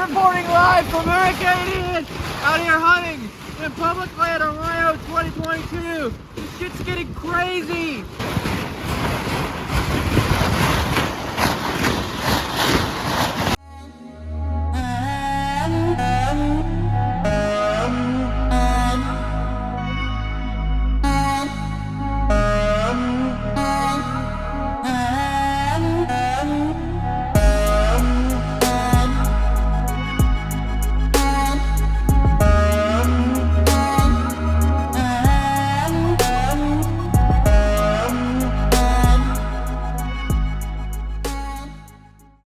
reporting live from Hurricane Ian out here hunting in public land on Ohio 2022. This shit's getting crazy.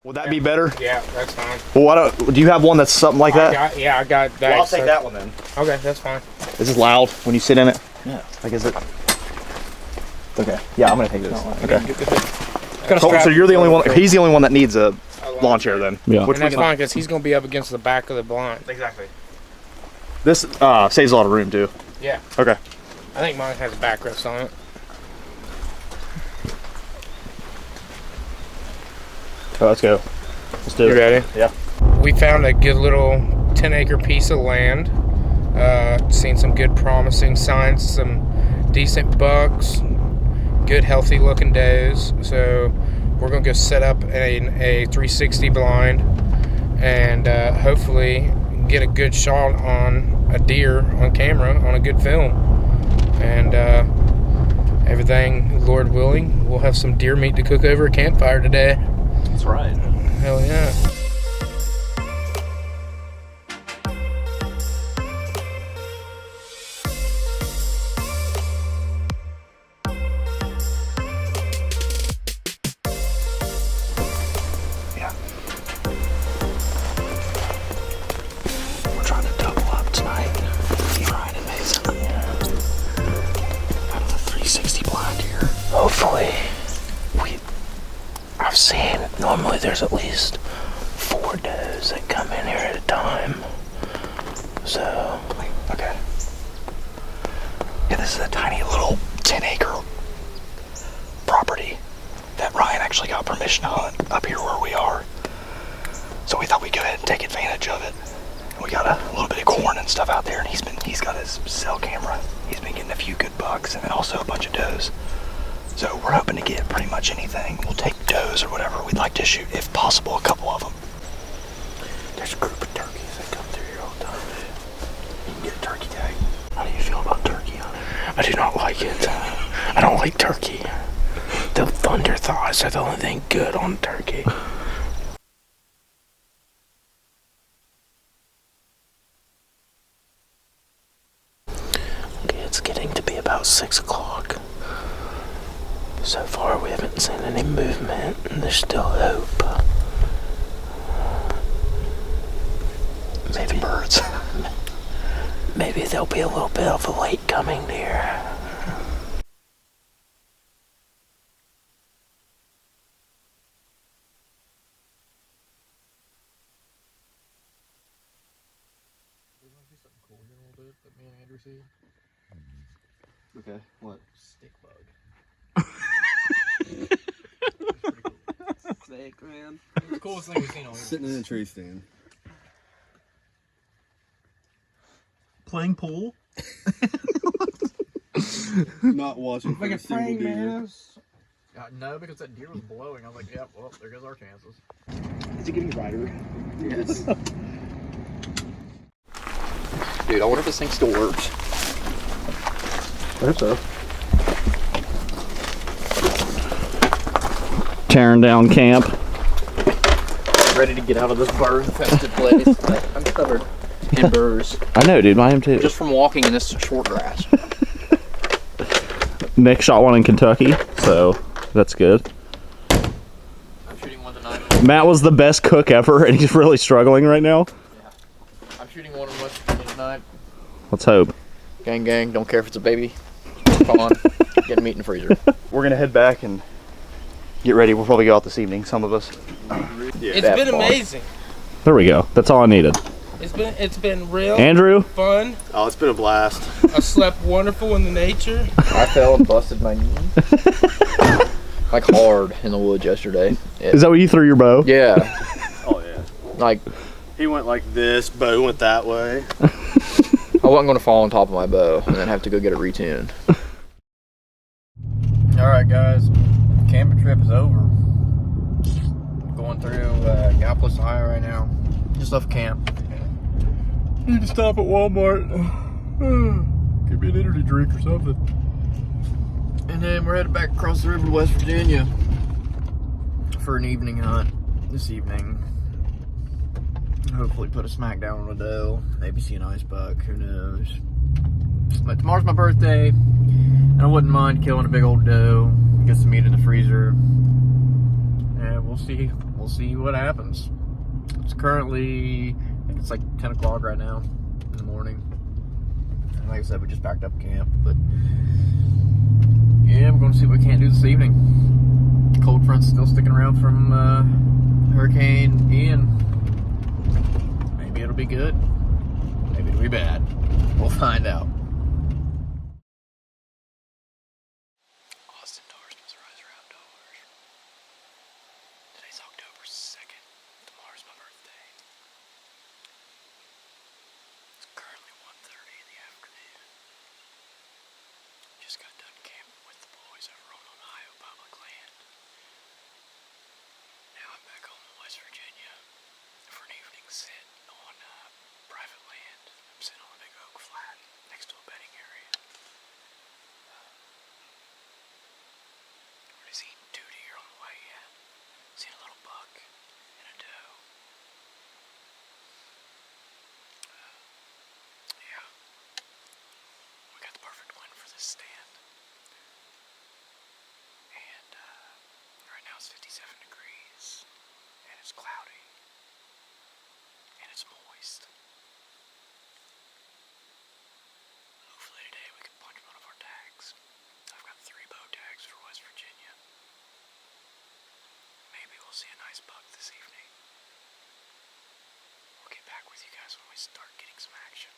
Would that be better? Yeah, that's fine. Well, do you have one that's something like that? I got that. Well, I'll take that one then. Okay, that's fine. Is this loud when you sit in it? Yeah. Like, is it? Okay. Yeah, I'm gonna take this. Okay. So you're the only one. He's the only one that needs a lawn chair then. Yeah. And that's fine because he's gonna be up against the back of the blind. Exactly. This saves a lot of room too. Yeah. Okay. I think mine has a backrest on it. Oh, let's go. Let's do it. You ready? Yeah. We found a good little 10-acre piece of land. Seen some good promising signs, some decent bucks, good healthy looking does. So we're gonna go set up a 360 blind and hopefully get a good shot on a deer on camera on a good film. And everything, Lord willing, we'll have some deer meat to cook over a campfire today. That's right. Hell yeah. Yeah. We're trying to double up tonight. Ryan and Mason. Yeah. Out of the 360 blind here. Hopefully. I've seen, normally there's at least 4 does that come in here at a time. So, okay. Yeah, this is a tiny little 10-acre property that Ryan actually got permission to hunt up here where we are. So we thought we'd go ahead and take advantage of it. We got a little bit of corn and stuff out there, and he's got his cell camera. He's been getting a few good bucks and then also a bunch of does. So we're hoping to get pretty much anything. We'll take does or whatever. We'd like to shoot, if possible, a couple of them. There's a group of turkeys that come through here all the time, dude. You can get a turkey tag. How do you feel about turkey hunting? I do not like it. I don't like turkey. The thunder thighs are the only thing good on turkey. Okay, it's getting to be about 6 o'clock. So far we haven't seen any movement and there's still hope. Maybe birds. Maybe there'll be a little bit of a late coming deer. Okay, what? Stick bug. Sick, man. It's the coolest thing we've seen all year. Sitting in a tree stand. Playing pool? Not watching for Like a single praying deer. mantis. No, because that deer was blowing. I was like, yep, well, there goes our chances. Is he getting Rizer? Yes. Dude, I wonder if this thing still works. I hope so. Tearing down camp. Ready to get out of this burr-infested place. I'm covered in burrs. I know, dude. I am too. Just from walking in this short grass. Nick shot one in Kentucky, so that's good. I'm shooting one tonight. Matt was the best cook ever, and he's really struggling right now. Yeah. I'm shooting one in West Virginia tonight. Let's hope. Gang, gang. Don't care if it's a baby. Come on. Get meat in the freezer. We're gonna head back and get ready. We'll probably go out this evening, some of us. It's been amazing. There we go. That's all I needed. It's been real Andrew? fun. Oh, it's been a blast. I slept wonderful in the nature. I fell and busted my knee. Like hard in the woods yesterday. Is that where you threw your bow? Yeah. Oh yeah. Like He went like this, bow went that way. I wasn't going to fall on top of my bow and then have to go get it retuned. Alright guys, camping trip is over. Going through Gallipolis, Ohio right now. Just left camp. Need to stop at Walmart. Give me an energy drink or something. And then we're headed back across the river to West Virginia for an evening hunt this evening. Hopefully put a smack down on a doe. Maybe see an ice buck, who knows. But tomorrow's my birthday, and I wouldn't mind killing a big old doe, get some meat in the freezer, and we'll see what happens. It's currently, I think it's like 10 o'clock right now in the morning. And like I said, we just packed up camp, but yeah, we're going to see what we can't do this evening. Cold front's still sticking around from Hurricane Ian. Maybe it'll be good. Maybe it'll be bad. We'll find out. Austin Tarsman's Rizer Outdoors. Today's October 2nd. Tomorrow's my birthday. It's currently 1:30 in the afternoon. Just got done camping with the boys over on Ohio public land. Now I'm back home in West Virginia for an evening sit on private land. I'm sitting on a big oak flat next to a bedding area. We're just eating 2 deer on the way in. Seen a little buck and a doe. Yeah. We got the perfect wind for this stand. And right now it's 57 degrees. And it's cloudy. And it's moist. Hopefully today we can punch one of our tags. I've got 3 bow tags for West Virginia. Maybe we'll see a nice buck this evening. We'll get back with you guys when we start getting some action.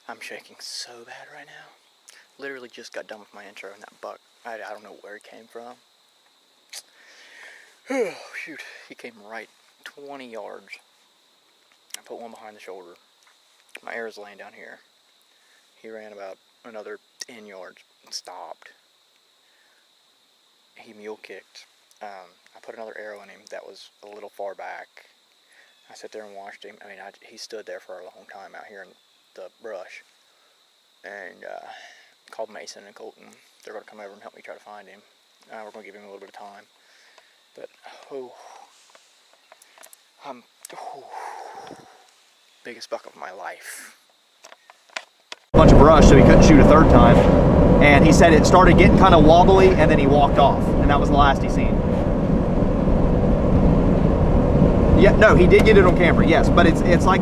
I'm shaking so bad right now. Literally just got done with my intro and that buck, I don't know where he came from. Oh, shoot. He came right 20 yards. I put one behind the shoulder. My arrow's laying down here. He ran about another 10 yards and stopped. He mule kicked. I put another arrow in him that was a little far back. I sat there and watched him. I mean, he stood there for a long time out here in the brush. And called Mason and Colton. They're going to come over and help me try to find him. We're going to give him a little bit of time. But, oh, biggest buck of my life. Bunch of brush, so he couldn't shoot a third time. And he said it started getting kind of wobbly, and then he walked off, and that was the last he seen. Yeah, no, he did get it on camera, yes, but it's like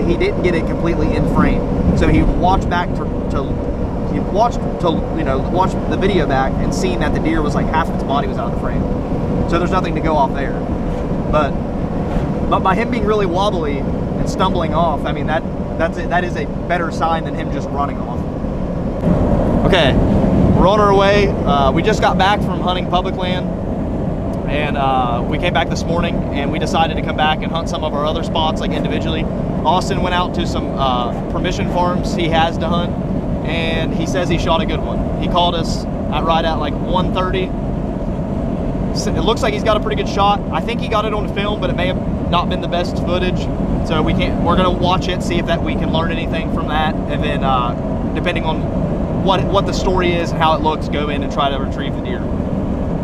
he didn't get it completely in frame. So he watched back to watch the video back and seen that the deer was like half of its body was out of the frame. So there's nothing to go off there. But by him being really wobbly and stumbling off, I mean that is a better sign than him just running off. Okay, we're on our way. We just got back from hunting public land, and we came back this morning, and we decided to come back and hunt some of our other spots like individually. Austin went out to some permission farms he has to hunt, and he says he shot a good one. He called us right at like 1:30. It looks like he's got a pretty good shot. I think he got it on film, but it may have not been the best footage. So we're gonna watch it, see if we can learn anything from that, and then depending on what the story is and how it looks, go in and try to retrieve the deer.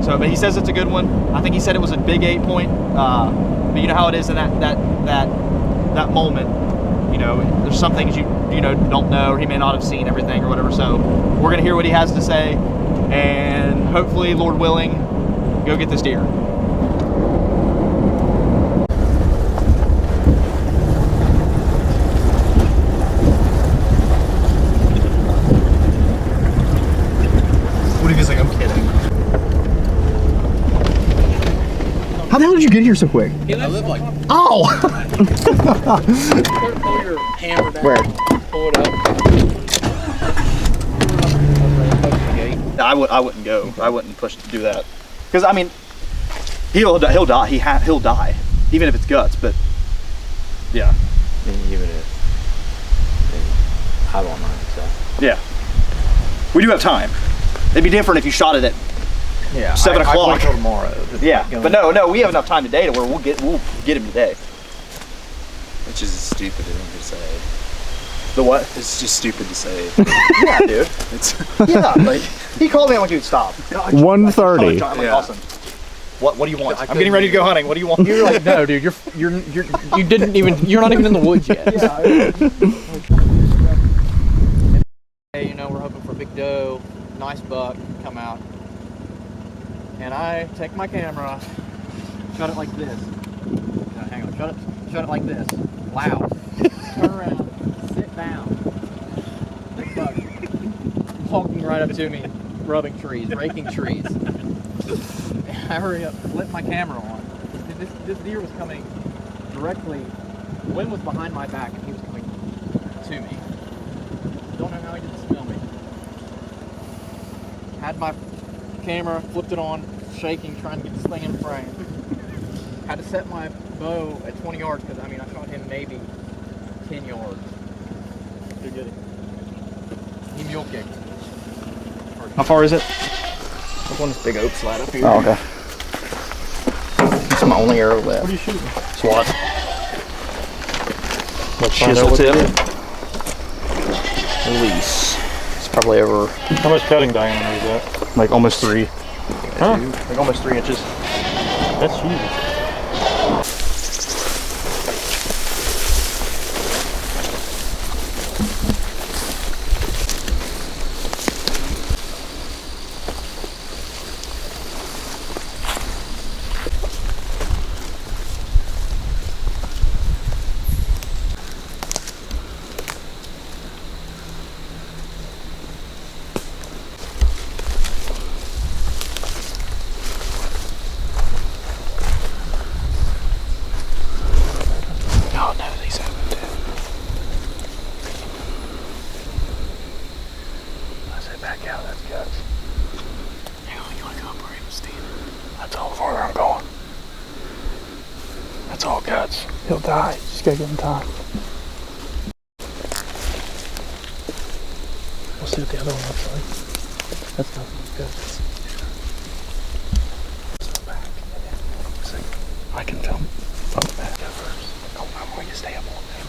So, but he says it's a good one. I think he said it was a big 8-point, but you know how it is in that moment. You know, there's some things you don't know, or he may not have seen everything or whatever. So we're gonna hear what he has to say, and hopefully, Lord willing, go get this deer. What if he's like, I'm kidding? How the hell did you get here so quick? I live like. Oh! Pull your hammer down. Where? Pull it up. I wouldn't go. I wouldn't push to do that. Because I mean, he'll die. He'll die, even if it's guts. But yeah. I mean, even if I don't mind. So Yeah. We do have time. It'd be different if you shot it at 7 o'clock. I'll wait till tomorrow. Yeah, but no, we have enough time today to where we'll get him today. Which is stupid to say. The what? It's just stupid to say. Yeah, dude. Yeah, like he called me. I'm like, dude, stop. 1:30. I'm like, awesome. What do you want? I'm getting ready to go hunting. What do you want? You're like, no, dude. You're not even in the woods yet. Hey, we're hoping for a big doe, nice buck, come out, and I take my camera, shut it like this. No, hang on, shut it like this. Loud. Turn around, sit down. Big buck walking right up to me, rubbing trees, raking trees. I hurry up, flip my camera on. This deer was coming directly. The wind was behind my back, and he was coming to me. Don't know how he didn't smell me. Had my camera, flipped it on, shaking, trying to get this thing in frame. Had to set my bow at 20 yards because I shot him maybe 10 yards. Too good. He mule kicked. How far is it? Up on this big oak slide up here. Oh, okay. That's my only arrow left. What are you shooting? SWAT. Chisel tip. Release. It's probably over How much cutting diameter is that? like almost 3. Huh? Like almost 3 inches. That's huge. He'll die. Just gotta give him time. We'll see what the other one looks like. That's not good. Step back. I can film that first. Oh, I'm going to stay up all day.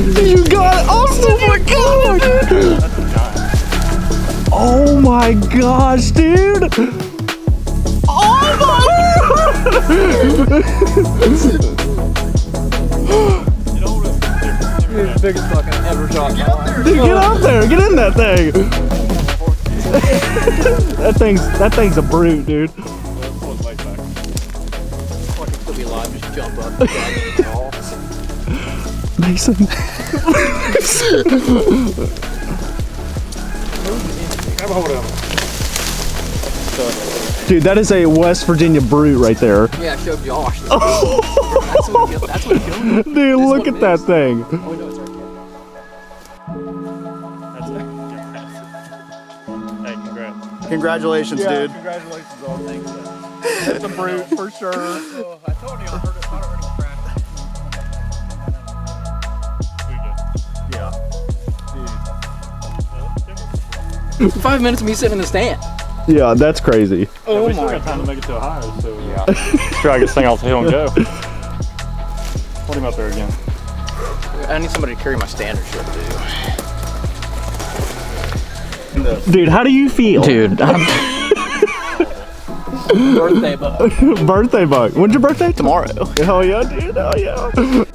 You got it! Oh my god! Oh my gosh, dude! Oh The biggest fucking ever shot. Dude, get out there! Get in that thing! that thing's a brute, dude. Still be alive, just jump up. Mason. Dude, that is a West Virginia brute right there. Yeah, I showed Josh. That's what killed me. Dude, look at that thing. Oh, no, it's right Hey, congrats. Congratulations, dude. Congratulations on things. It's a brute for sure. I told you I heard it crash. 5 minutes of me sitting in the stand. Yeah, that's crazy. Oh we still got time to make it to Ohio, so yeah. Drag this thing off the hill and go. Put him out there again. I need somebody to carry my standard ship, dude. Dude, how do you feel? Dude, I'm birthday bug. Birthday bug. When's your birthday? Tomorrow. Hell yeah, dude. Hell yeah.